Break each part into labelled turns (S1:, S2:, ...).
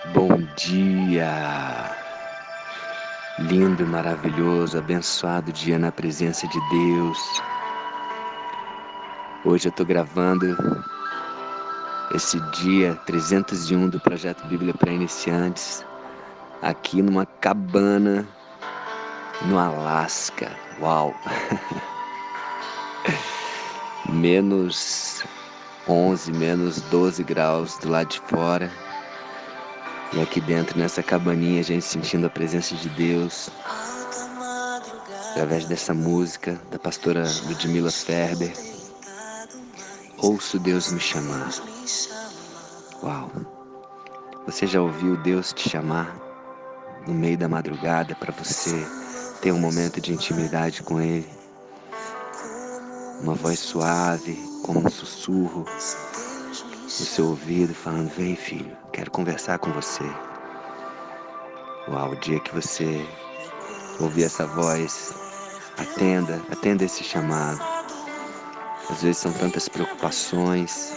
S1: Bom dia! Lindo, maravilhoso, abençoado dia na presença de Deus. Hoje eu tô gravando esse dia 301 do Projeto Bíblia para Iniciantes aqui numa cabana no Alasca. Uau! Menos 11, menos 12 graus do lado de fora. E aqui dentro, nessa cabaninha, a gente sentindo a presença de Deus através dessa música da pastora Ludmila Ferber. Ouço Deus me chamar. Uau! Você já ouviu Deus te chamar no meio da madrugada para você ter um momento de intimidade com Ele? Uma voz suave, como um sussurro no seu ouvido, falando: vem, filho, quero conversar com você. Uau, o dia que você ouvir essa voz, atenda esse chamado. Às vezes são tantas preocupações,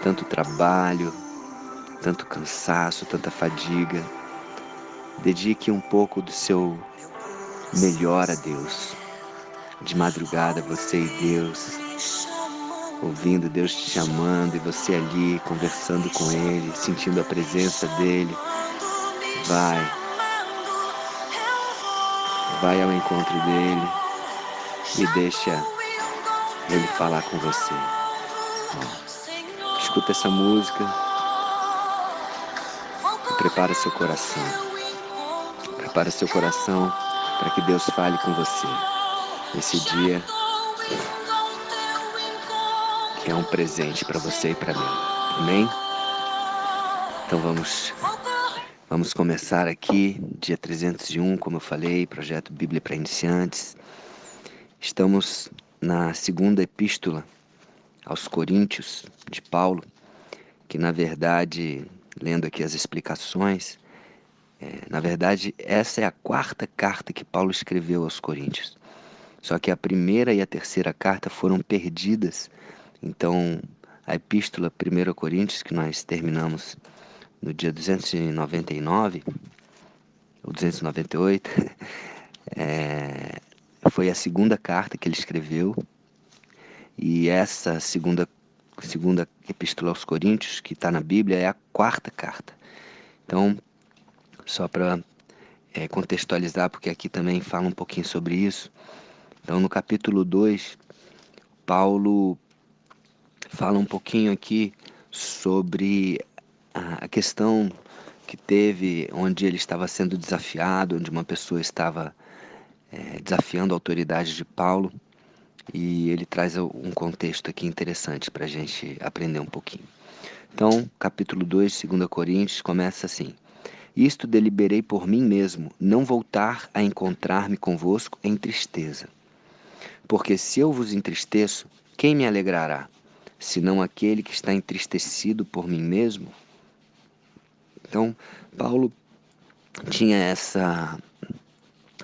S1: tanto trabalho, tanto cansaço, tanta fadiga. Dedique um pouco do seu melhor a Deus. De madrugada, você e Deus, ouvindo Deus te chamando e você ali conversando com Ele, sentindo a presença dEle. Vai ao encontro dEle e deixa Ele falar com você. Escuta essa música e prepara seu coração. Prepara seu coração para que Deus fale com você nesse dia que é um presente para você e para mim. Amém? Então vamos começar aqui, dia 301, como eu falei, Projeto Bíblia para Iniciantes. Estamos na segunda epístola aos Coríntios de Paulo, que na verdade, lendo aqui as explicações, na verdade essa é a quarta carta que Paulo escreveu aos Coríntios. Só que a primeira e a terceira carta foram perdidas. Então, a epístola 1 Coríntios, que nós terminamos no dia 299, ou 298, foi a segunda carta que ele escreveu. E essa segunda epístola aos Coríntios, que está na Bíblia, é a quarta carta. Então, só para contextualizar, porque aqui também fala um pouquinho sobre isso. Então, no capítulo 2, Paulo fala um pouquinho aqui sobre a questão que teve, onde ele estava sendo desafiado, onde uma pessoa estava desafiando a autoridade de Paulo, e ele traz um contexto aqui interessante para a gente aprender um pouquinho. Então, capítulo 2, 2 Coríntios, começa assim: Isto deliberei por mim mesmo, não voltar a encontrar-me convosco em tristeza. Porque se eu vos entristeço, quem me alegrará? Senão aquele que está entristecido por mim mesmo? Então, Paulo tinha essa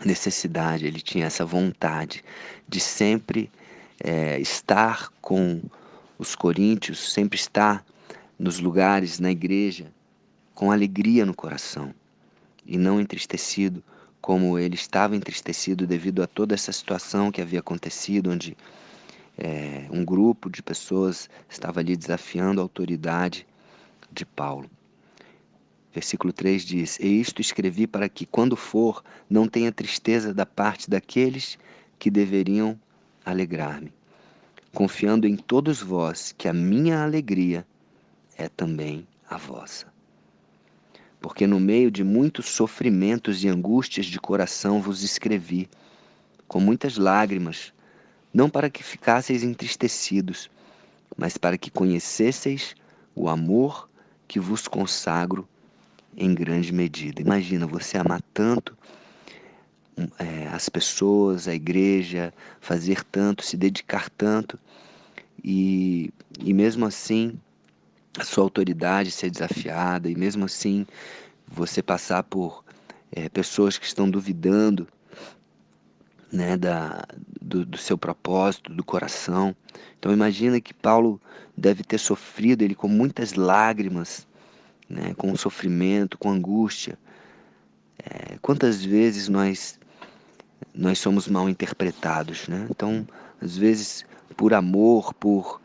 S1: necessidade, ele tinha essa vontade de sempre estar com os coríntios, sempre estar nos lugares, na igreja, com alegria no coração e não entristecido, como ele estava entristecido devido a toda essa situação que havia acontecido, onde um grupo de pessoas estava ali desafiando a autoridade de Paulo. Versículo 3 diz: E isto escrevi para que, quando for, não tenha tristeza da parte daqueles que deveriam alegrar-me, confiando em todos vós que a minha alegria é também a vossa. Porque no meio de muitos sofrimentos e angústias de coração vos escrevi, com muitas lágrimas, não para que ficasseis entristecidos, mas para que conhecesseis o amor que vos consagro em grande medida. Imagina você amar tanto as pessoas, a igreja, fazer tanto, se dedicar tanto, e mesmo assim a sua autoridade ser desafiada, e mesmo assim você passar por pessoas que estão duvidando, né, do seu propósito, do coração. Então imagina que Paulo deve ter sofrido, ele com muitas lágrimas, né, com sofrimento, com angústia. Quantas vezes nós somos mal interpretados, né? Então, às vezes, por amor, por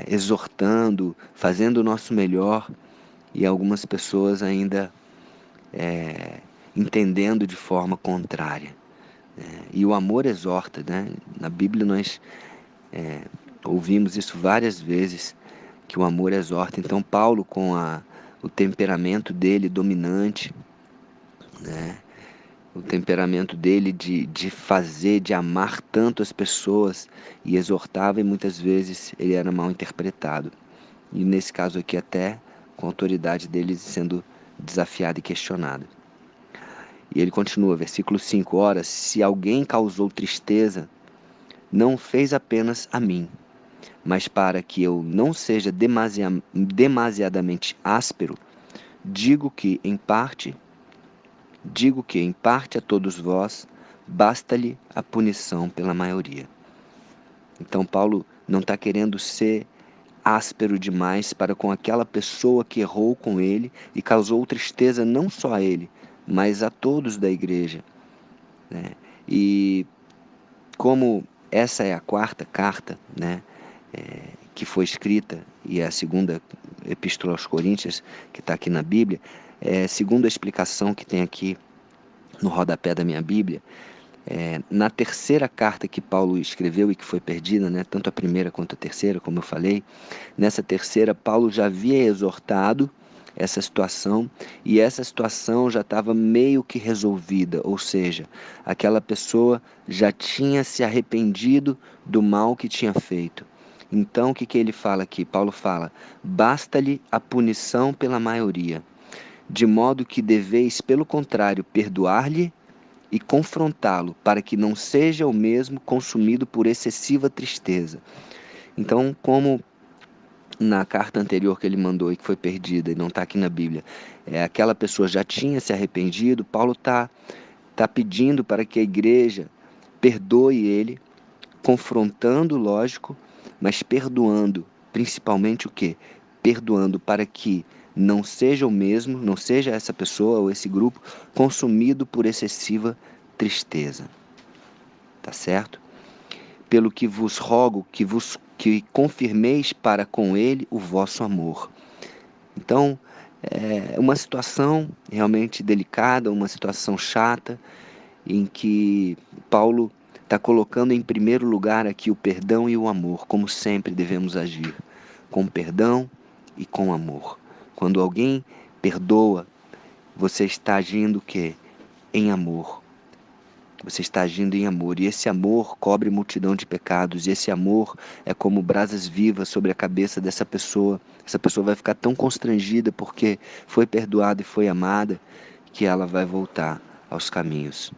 S1: exortando, fazendo o nosso melhor, e algumas pessoas ainda entendendo de forma contrária. E o amor exorta, né? Na Bíblia nós ouvimos isso várias vezes, que o amor exorta. Então Paulo, com o temperamento dele dominante, né? O temperamento dele de fazer, de amar tanto as pessoas, e exortava, e muitas vezes ele era mal interpretado. E nesse caso aqui até com a autoridade dele sendo desafiada e questionada. E ele continua, versículo 5: Ora, se alguém causou tristeza, não fez apenas a mim, mas para que eu não seja demasiadamente áspero, digo que, em parte, a todos vós, basta-lhe a punição pela maioria. Então Paulo não está querendo ser áspero demais para com aquela pessoa que errou com ele e causou tristeza não só a ele, mas a todos da igreja, né? E como essa é a quarta carta, né, que foi escrita, e é a segunda epístola aos Coríntios, que está aqui na Bíblia, segundo a explicação que tem aqui no rodapé da minha Bíblia, na terceira carta que Paulo escreveu e que foi perdida, né, tanto a primeira quanto a terceira, como eu falei, nessa terceira Paulo já havia exortado essa situação, e essa situação já estava meio que resolvida, ou seja, aquela pessoa já tinha se arrependido do mal que tinha feito. Então o que ele fala aqui? Paulo fala: basta-lhe a punição pela maioria, de modo que deveis, pelo contrário, perdoar-lhe e confrontá-lo, para que não seja o mesmo consumido por excessiva tristeza. Então, como na carta anterior que ele mandou e que foi perdida e não está aqui na Bíblia, aquela pessoa já tinha se arrependido, Paulo tá pedindo para que a igreja perdoe ele, confrontando, lógico, mas perdoando, principalmente o quê? Perdoando para que não seja o mesmo, não seja essa pessoa ou esse grupo consumido por excessiva tristeza. Tá certo? Pelo que vos rogo que confirmeis para com ele o vosso amor. Então, é uma situação realmente delicada, uma situação chata, em que Paulo está colocando em primeiro lugar aqui o perdão e o amor, como sempre devemos agir, com perdão e com amor. Quando alguém perdoa, você está agindo o quê? Em amor. Você está agindo em amor, e esse amor cobre multidão de pecados, e esse amor é como brasas vivas sobre a cabeça dessa pessoa. Essa pessoa vai ficar tão constrangida porque foi perdoada e foi amada, que ela vai voltar aos caminhos.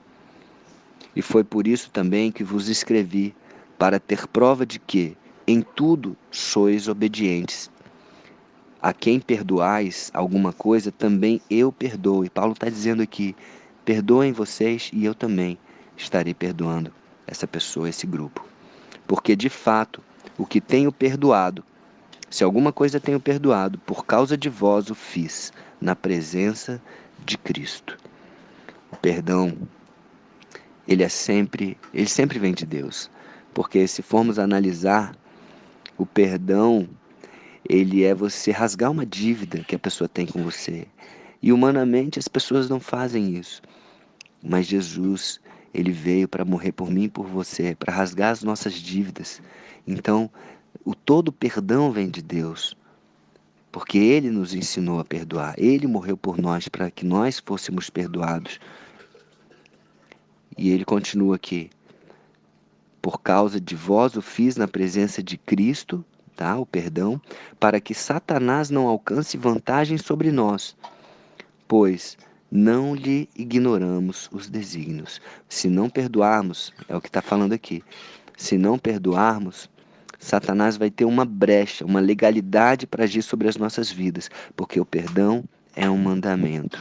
S1: E foi por isso também que vos escrevi, para ter prova de que, em tudo, sois obedientes. A quem perdoais alguma coisa, também eu perdoo. E Paulo está dizendo aqui: perdoem vocês e eu também estarei perdoando essa pessoa, esse grupo. Porque, de fato, o que tenho perdoado, se alguma coisa tenho perdoado, por causa de vós o fiz, na presença de Cristo. O perdão, ele sempre vem de Deus. Porque se formos analisar, o perdão, ele é você rasgar uma dívida que a pessoa tem com você. E humanamente as pessoas não fazem isso. Mas Jesus, ele veio para morrer por mim e por você, para rasgar as nossas dívidas. Então, o todo perdão vem de Deus, porque ele nos ensinou a perdoar. Ele morreu por nós para que nós fôssemos perdoados. E ele continua aqui: por causa de vós o fiz na presença de Cristo, tá? O perdão, para que Satanás não alcance vantagem sobre nós, pois não lhe ignoramos os desígnios. Se não perdoarmos, é o que está falando aqui, se não perdoarmos, Satanás vai ter uma brecha, uma legalidade para agir sobre as nossas vidas, porque o perdão é um mandamento.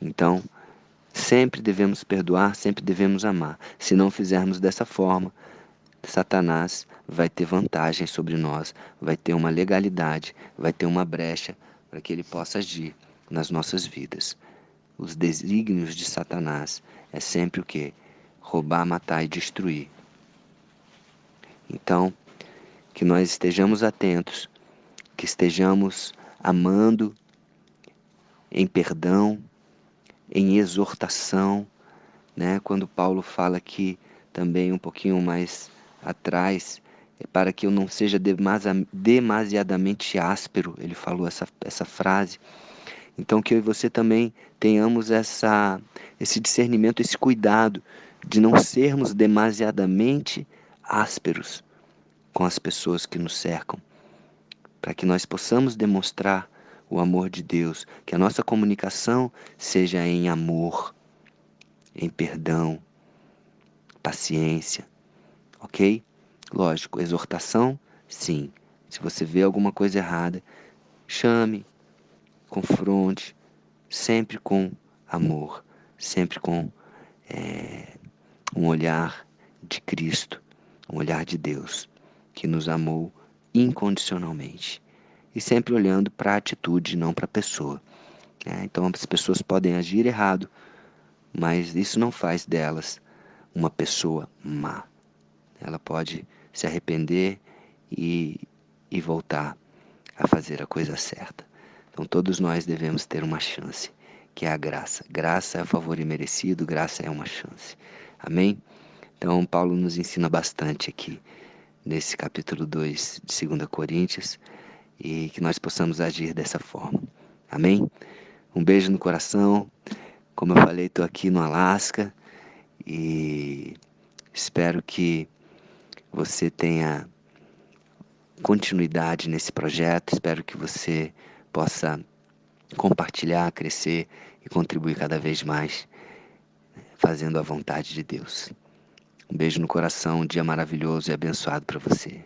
S1: Então, sempre devemos perdoar, sempre devemos amar. Se não fizermos dessa forma, Satanás vai ter vantagem sobre nós, vai ter uma legalidade, vai ter uma brecha, para que ele possa agir nas nossas vidas. Os desígnios de Satanás é sempre o quê? Roubar, matar e destruir. Então, que nós estejamos atentos, que estejamos amando em perdão, em exortação, né? Quando Paulo fala aqui também um pouquinho mais atrás, é para que eu não seja demasiadamente áspero, ele falou essa frase. Então que eu e você também tenhamos esse discernimento, esse cuidado de não sermos demasiadamente ásperos com as pessoas que nos cercam, para que nós possamos demonstrar o amor de Deus, que a nossa comunicação seja em amor, em perdão, paciência, ok? Lógico, exortação, sim. Se você vê alguma coisa errada, chame, confronte, sempre com amor, sempre com um olhar de Cristo, um olhar de Deus, que nos amou incondicionalmente. E sempre olhando para a atitude, não para a pessoa. Então as pessoas podem agir errado, mas isso não faz delas uma pessoa má. Ela pode se arrepender e, e voltar a fazer a coisa certa. Então todos nós devemos ter uma chance, que é a graça. Graça é favor imerecido, graça é uma chance. Amém? Então Paulo nos ensina bastante aqui nesse capítulo 2 de 2 Coríntios e que nós possamos agir dessa forma. Amém? Um beijo no coração. Como eu falei, estou aqui no Alasca e espero que você tenha continuidade nesse projeto. Espero que você possa compartilhar, crescer e contribuir cada vez mais, fazendo a vontade de Deus. Um beijo no coração, um dia maravilhoso e abençoado para você.